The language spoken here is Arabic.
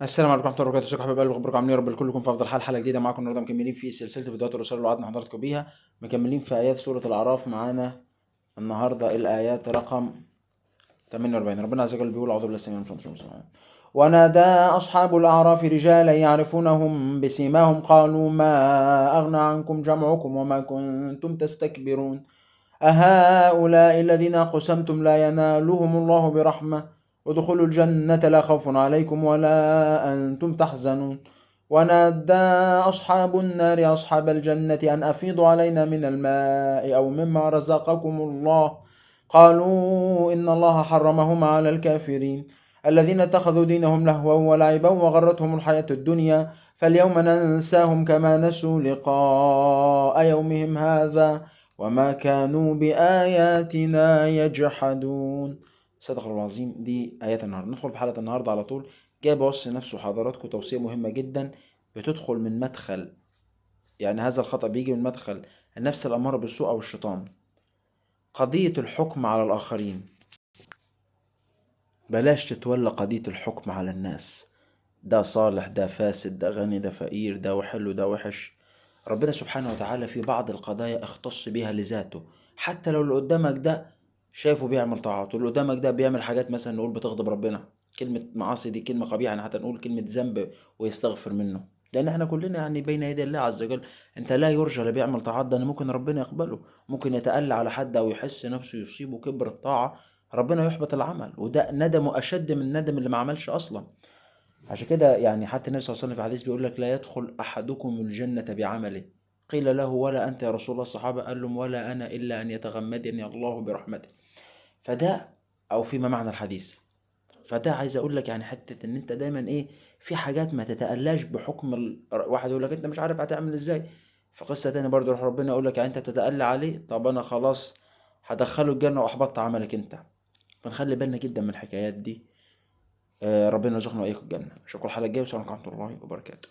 السلام عليكم ورحمة الله وبركاته، ازيكم يا حبايب قلبي؟ اخباركم عاملين إيه؟ يا رب الكل يكون في افضل حال. حلقة جديدة معاكم النهارده، مكملين في سلسلة فيديوهات الرسالة اللي وعدنا حضراتكم بيها. مكملين في آيات سورة الأعراف. معانا النهارده الآيات رقم 48. ربنا عز وجل بيقول: أعوذ بالله السميع العليم من الشيطان الرجيم. ونادى أصحاب الأعراف رجالا يعرفونهم بسيماهم قالوا ما أغنى عنكم جمعكم وما كنتم تستكبرون أهؤلاء الذين أقسمتم لا ينالهم الله برحمة ادخلوا الجنة لا خوف عليكم ولا أنتم تحزنون. ونادى أصحاب النار أصحاب الجنة أن أفيضوا علينا من الماء أو مما رزقكم الله قالوا إن الله حرمهما على الكافرين الذين اتخذوا دينهم لهوا ولعبا وغرتهم الحياة الدنيا فاليوم ننساهم كما نسوا لقاء يومهم هذا وما كانوا بآياتنا يجحدون. صدق الله العظيم. دي آيات النهاردة. ندخل في حلقة النهاردة على طول. جاي بوصي نفسه حضراتكم توصية مهمة جدا، بتدخل من مدخل، يعني هذا الخطأ بيجي من مدخل النفس الأمارة بالسوء أو الشيطان. قضية الحكم على الآخرين، بلاش تتولى قضية الحكم على الناس، ده صالح ده فاسد، ده غني ده فقير، ده حلو ده وحش. ربنا سبحانه وتعالى في بعض القضايا اختص بيها لذاته، حتى لو اللي قدامك ده شايفه بيعمل طاعات واللي قدامك ده بيعمل حاجات مثلا نقول بتغضب ربنا. كلمة معاصي دي كلمة قبيحة، يعني حتى نقول كلمة ذنب ويستغفر منه، لأن احنا كلنا يعني بين يدي الله عز وجل. انت لا يرجى اللي بيعمل طاعات ده، ممكن ربنا يقبله، ممكن يتألى على حد أو يحس نفسه يصيبه كبر الطاعة، ربنا يحبط العمل، وده ندمه أشد من ندم اللي ما عملش أصلا. عشان كده يعني حتى النبي صلى الله عليه وسلم في حديث بيقول لك: لا يدخل احدكم الجنة بعمله. قيل له: ولا انت يا رسول الله؟ الصحابة قال لهم: ولا انا الا ان يتغمدني الله برحمته. فده او فيما معنى الحديث. فده عايز اقول لك يعني حتة ان انت دايما ايه، في حاجات ما تتألاش بحكم واحد يقول لك انت مش عارف هتعمل ازاي. في قصة تاني برضو يروح ربنا يقول لك يعني انت بتتألى عليه، طب انا خلاص هدخله الجنة واحبطت عملك انت. فنخلي بالنا جدا من الحكايات دي. ربنا يرزقنا واياكم الجنة. اشوفكم الحلقة الجاية، والسلام عليكم ورحمة الله وبركاته.